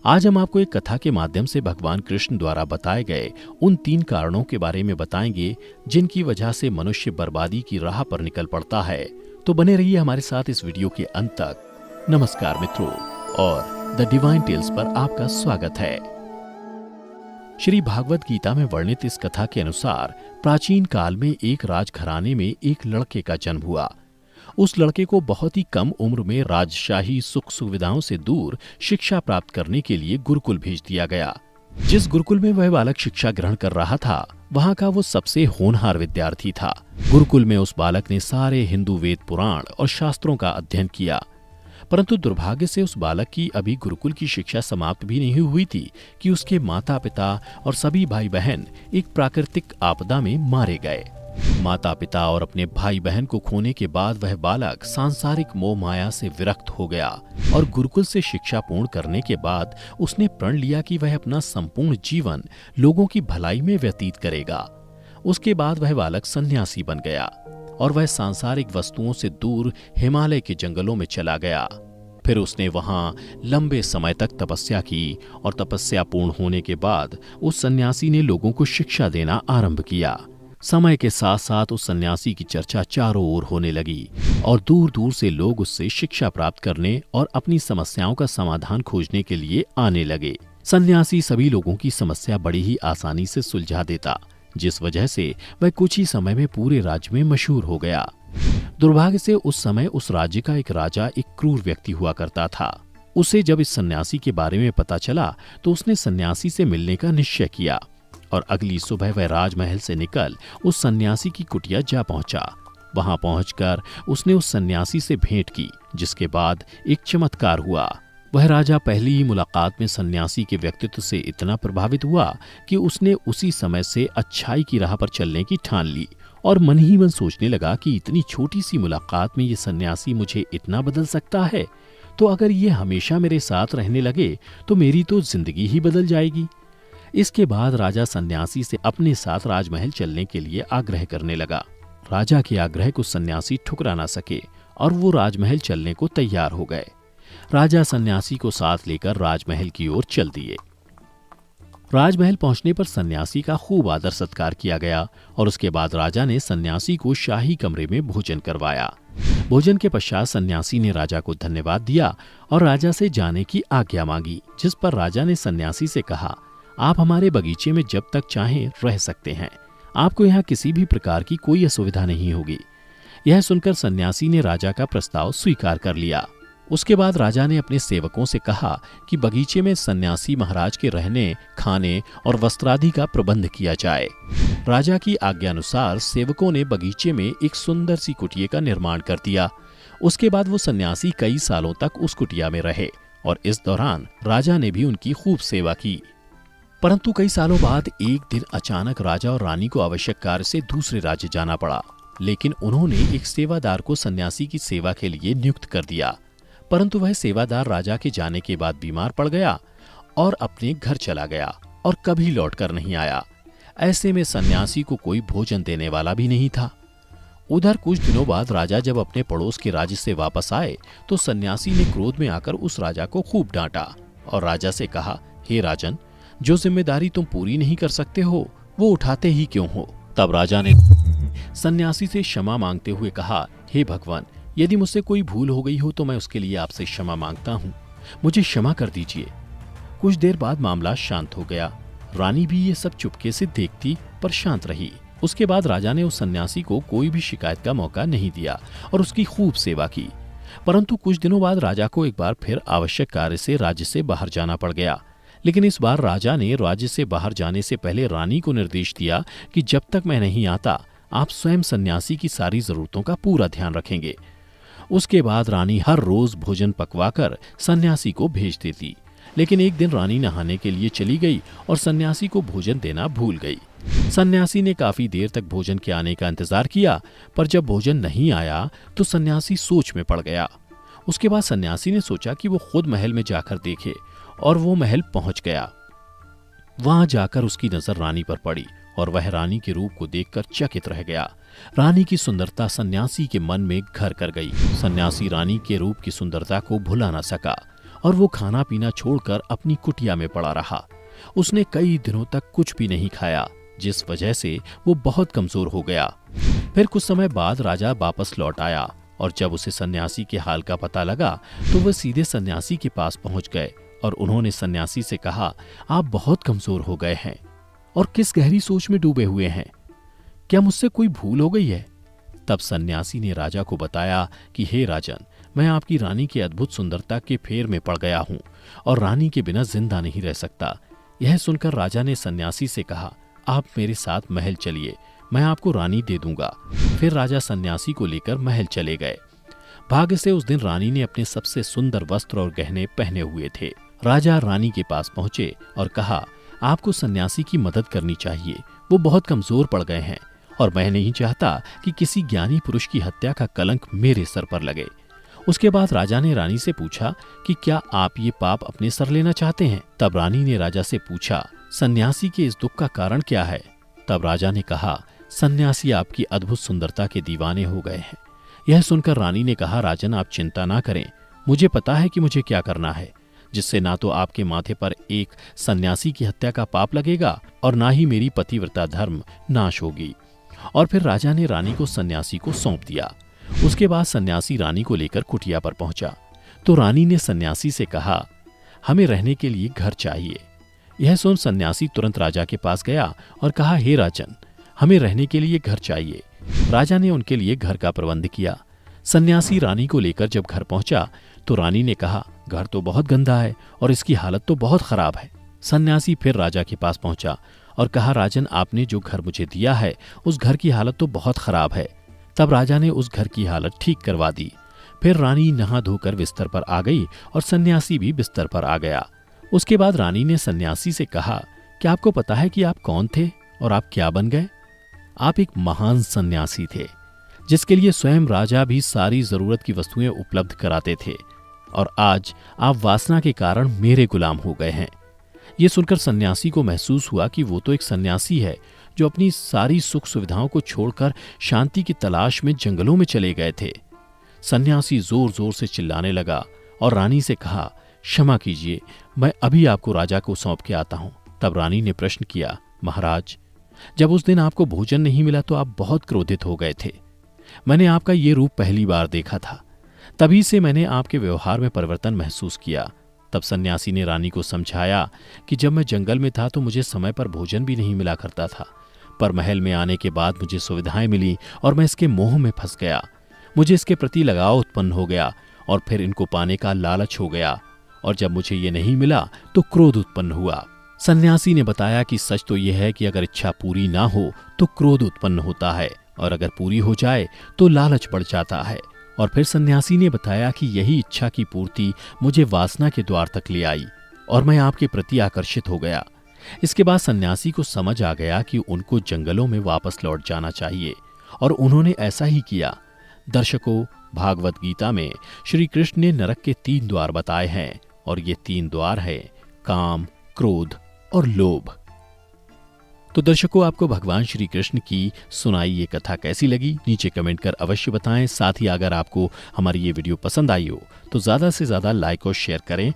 आज हम आपको एक कथा के माध्यम से भगवान कृष्ण द्वारा बताए गए उन 3 कारणों के बारे में बताएंगे जिनकी वजह से मनुष्य बर्बादी की राह पर निकल पड़ता है। तो बने रहिए हमारे साथ इस वीडियो के अंत तक। नमस्कार मित्रों, और द डिवाइन टेल्स पर आपका स्वागत है। श्री भागवत गीता में वर्णित इस कथा के अनुसार प्राचीन काल में एक राजघराने में एक लड़के का जन्म हुआ। उस लड़के को बहुत ही कम उम्र में राजशाही सुख सुविधाओं से दूर शिक्षा प्राप्त करने के लिए गुरुकुल भेज दिया गया। जिस गुरुकुल में वह बालक शिक्षा ग्रहण कर रहा था, वहां का वो सबसे होनहार विद्यार्थी था। गुरुकुल में उस बालक ने सारे हिंदू वेद पुराण और शास्त्रों का अध्ययन किया, परंतु दुर्भाग्य से उस बालक की अभी गुरुकुल की शिक्षा समाप्त भी नहीं हुई थी कि उसके माता पिता और सभी भाई बहन एक प्राकृतिक आपदा में मारे गए। माता पिता और अपने भाई बहन को खोने के बाद वह बालक सांसारिक मोह माया से विरक्त हो गया और गुरुकुल से शिक्षा पूर्ण करने के बाद उसने प्रण लिया कि वह अपना संपूर्ण जीवन लोगों की भलाई में व्यतीत करेगा। उसके बाद वह बालक सन्यासी बन गया और वह सांसारिक वस्तुओं से दूर हिमालय के जंगलों में चला गया। फिर उसने वहां लंबे समय तक तपस्या की और तपस्या पूर्ण होने के बाद उस सन्यासी ने लोगों को शिक्षा देना आरंभ किया। समय के साथ साथ उस सन्यासी की चर्चा चारों ओर होने लगी और दूर दूर से लोग उससे शिक्षा प्राप्त करने और अपनी समस्याओं का समाधान खोजने के लिए आने लगे। सन्यासी सभी लोगों की समस्या बड़ी ही आसानी से सुलझा देता, जिस वजह से वह कुछ ही समय में पूरे राज्य में मशहूर हो गया। दुर्भाग्य से उस समय उस राज्य का एक राजा एक क्रूर व्यक्ति हुआ करता था। उसे जब इस सन्यासी के बारे में पता चला तो उसने सन्यासी से मिलने का निश्चय किया और अगली सुबह वह राजमहल से निकल उस सन्यासी की कुटिया जा पहुंचा। वहां पहुंचकर उसने उस सन्यासी से भेंट की, जिसके बाद एक चमत्कार हुआ। वह राजा पहली ही मुलाकात में सन्यासी के व्यक्तित्व से इतना प्रभावित हुआ कि उसने उसी समय से अच्छाई की राह पर चलने की ठान ली और मन ही मन सोचने लगा कि इतनी छोटी सी मुलाकात में ये सन्यासी मुझे इतना बदल सकता है, तो अगर ये हमेशा मेरे साथ रहने लगे तो मेरी तो जिंदगी ही बदल जाएगी। इसके बाद राजा सन्यासी से अपने साथ राजमहल चलने के लिए आग्रह करने लगा। राजा के आग्रह को सन्यासी ठुकरा ना सके और वो राजमहल चलने को तैयार हो गए। राजा सन्यासी को साथ लेकर राजमहल की ओर चल दिए। राजमहल पहुंचने पर सन्यासी का खूब आदर सत्कार किया गया और उसके बाद राजा ने सन्यासी को शाही कमरे में भोजन करवाया। भोजन के पश्चात सन्यासी ने राजा को धन्यवाद दिया और राजा से जाने की आज्ञा मांगी, जिस पर राजा ने सन्यासी से कहा, आप हमारे बगीचे में जब तक चाहें रह सकते हैं। आपको यहाँ किसी भी प्रकार की कोई असुविधा नहीं होगी। यह सुनकर सन्यासी ने राजा का प्रस्ताव स्वीकार कर लिया। उसके बाद राजा ने अपने सेवकों से कहा कि बगीचे में सन्यासी महाराज के रहने, खाने और वस्त्रादि का प्रबंध किया जाए। राजा की आज्ञानुसार सेवकों ने बगीचे में एक सुंदर सी कुटिया का निर्माण कर दिया। उसके बाद वो सन्यासी कई सालों तक उस कुटिया में रहे और इस दौरान राजा ने भी उनकी खूब सेवा की। परंतु कई सालों बाद एक दिन अचानक राजा और रानी को आवश्यक कार्य से दूसरे राज्य जाना पड़ा, लेकिन उन्होंने एक सेवादार को सन्यासी की सेवा के लिए नियुक्त कर दिया। परंतु वह सेवादार राजा के जाने के बाद बीमार पड़ गया और अपने घर चला गया और कभी लौटकर नहीं आया। ऐसे में सन्यासी को कोई भोजन देने वाला भी नहीं था। उधर कुछ दिनों बाद राजा जब अपने पड़ोस के राज्य से वापस आए तो सन्यासी ने क्रोध में आकर उस राजा को खूब डांटा और राजा से कहा, हे राजन, जो जिम्मेदारी तुम पूरी नहीं कर सकते हो वो उठाते ही क्यों हो। तब राजा ने सन्यासी से क्षमा मांगते हुए कहा, हे भगवान, यदि मुझसे कोई भूल हो गई हो तो मैं उसके लिए आपसे क्षमा मांगता हूँ, मुझे क्षमा कर दीजिए। कुछ देर बाद मामला शांत हो गया। रानी भी ये सब चुपके से देखती पर शांत रही। उसके बाद राजा ने उस सन्यासी को कोई भी शिकायत का मौका नहीं दिया और उसकी खूब सेवा की। परंतु कुछ दिनों बाद राजा को एक बार फिर आवश्यक कार्य से राज्य से बाहर जाना पड़ गया, लेकिन इस बार राजा ने राज्य से बाहर जाने से पहले रानी को निर्देश दिया कि जब तक मैं नहीं आता आप स्वयं सन्यासी की सारी जरूरतों का पूरा ध्यान रखेंगे। उसके बाद रानी हर रोज भोजन पकवाकर सन्यासी को भेज देती, लेकिन एक दिन रानी नहाने के लिए चली गई और सन्यासी को भोजन देना भूल गई। सन्यासी ने काफी देर तक भोजन के आने का इंतजार किया, पर जब भोजन नहीं आया तो सन्यासी सोच में पड़ गया। उसके बाद सन्यासी ने सोचा कि वो खुद महल में जाकर देखे और वो महल पहुंच गया। वहां जाकर उसकी नजर रानी पर पड़ी और वह रानी के रूप को देखकर चकित रह गया। रानी की सुंदरता सन्यासी के मन में घर कर गई। सन्यासी रानी के रूप की सुंदरता को भुला न सका और वो खाना पीना छोड़कर अपनी कुटिया में पड़ा रहा। उसने कई दिनों तक कुछ भी नहीं खाया, जिस वजह से वो बहुत कमजोर हो गया। फिर कुछ समय बाद राजा वापस लौट आया और जब उसे सन्यासी के हाल का पता लगा तो वह सीधे सन्यासी के पास पहुंच गए और उन्होंने सन्यासी से कहा, आप बहुत कमजोर हो गए हैं और किस गहरी सोच में डूबे हुए हैं। क्या मुझसे कोई भूल हो गई है? तब सन्यासी ने राजा को बताया कि हे राजन, मैं आपकी रानी की अद्भुत सुंदरता के फेर में पड़ गया हूं और रानी के बिना जिंदा नहीं रह सकता। यह सुनकर राजा ने सन्यासी से कहा, आप मेरे साथ महल चलिए, मैं आपको रानी दे दूंगा। फिर राजा सन्यासी को लेकर महल चले गए। भाग्य से उस दिन रानी ने अपने सबसे सुंदर वस्त्र और गहने पहने हुए थे। राजा रानी के पास पहुंचे और कहा, आपको सन्यासी की मदद करनी चाहिए, वो बहुत कमजोर पड़ गए हैं और मैं नहीं चाहता कि किसी ज्ञानी पुरुष की हत्या का कलंक मेरे सर पर लगे। उसके बाद राजा ने रानी से पूछा कि क्या आप ये पाप अपने सर लेना चाहते हैं? तब रानी ने राजा से पूछा, सन्यासी के इस दुख का कारण क्या है? तब राजा ने कहा, सन्यासी आपकी अद्भुत सुंदरता के दीवाने हो गए हैं। यह सुनकर रानी ने कहा, राजन आप चिंता ना करें, मुझे पता है कि मुझे क्या करना है, जिससे ना तो आपके माथे पर एक सन्यासी की हत्या का पाप लगेगा और ना ही मेरी पतिव्रता धर्म नाश होगी। और फिर राजा ने रानी को सन्यासी को सौंप दिया। उसके बाद सन्यासी रानी को लेकर कुटिया पर पहुंचा तो रानी ने सन्यासी से कहा, हमें रहने के लिए घर चाहिए। यह सुन सन्यासी तुरंत राजा के पास गया और कहा, हे राजन, हमें रहने के लिए घर चाहिए। राजा ने उनके लिए घर का प्रबंध किया। सन्यासी रानी को लेकर जब घर पहुंचा तो रानी ने कहा, घर तो बहुत गंदा है और इसकी हालत तो बहुत खराब है। सन्यासी फिर राजा के पास पहुंचा और कहा, राजन, आपने जो घर मुझे दिया है उस घर की हालत तो बहुत खराब है। तब राजा ने उस घर की हालत ठीक करवा दी। फिर रानी नहा धोकर बिस्तर पर आ गई और सन्यासी भी बिस्तर पर आ गया। उसके बाद रानी ने सन्यासी से कहा, क्या आपको पता है कि आप कौन थे और आप क्या बन गए? आप एक महान सन्यासी थे, जिसके लिए स्वयं राजा भी सारी जरूरत की वस्तुएं उपलब्ध कराते थे, और आज आप वासना के कारण मेरे गुलाम हो गए हैं। ये सुनकर सन्यासी को महसूस हुआ कि वो तो एक सन्यासी है जो अपनी सारी सुख सुविधाओं को छोड़कर शांति की तलाश में जंगलों में चले गए थे। सन्यासी जोर जोर से चिल्लाने लगा और रानी से कहा, क्षमा कीजिए, मैं अभी आपको राजा को सौंप के आता हूं। तब रानी ने प्रश्न किया, महाराज, जब उस दिन आपको भोजन नहीं मिला तो आप बहुत क्रोधित हो गए थे। मैंने आपका ये रूप पहली बार देखा था, तभी से मैंने आपके व्यवहार में परिवर्तन महसूस किया। तब सन्यासी ने रानी को समझाया कि जब मैं जंगल में था तो मुझे समय पर भोजन भी नहीं मिला करता था, पर महल में आने के बाद मुझे सुविधाएं मिली और मैं इसके मोह में फंस गया। मुझे इसके प्रति लगाव उत्पन्न हो गया और फिर इनको पाने का लालच हो गया, और जब मुझे ये नहीं मिला तो क्रोध उत्पन्न हुआ। सन्यासी ने बताया कि सच तो यह है कि अगर इच्छा पूरी ना हो तो क्रोध उत्पन्न होता है, और अगर पूरी हो जाए तो लालच बढ़ जाता है। और फिर सन्यासी ने बताया कि यही इच्छा की पूर्ति मुझे वासना के द्वार तक ले आई और मैं आपके प्रति आकर्षित हो गया। इसके बाद सन्यासी को समझ आ गया कि उनको जंगलों में वापस लौट जाना चाहिए, और उन्होंने ऐसा ही किया। दर्शकों, भागवत गीता में श्री कृष्ण ने नरक के 3 द्वार बताए हैं, और ये 3 द्वार है काम, क्रोध और लोभ। तो दर्शकों, आपको भगवान श्री कृष्ण की सुनाई ये कथा कैसी लगी, नीचे कमेंट कर अवश्य बताएं। साथ ही अगर आपको हमारी ये वीडियो पसंद आई हो तो ज्यादा से ज्यादा लाइक और शेयर करें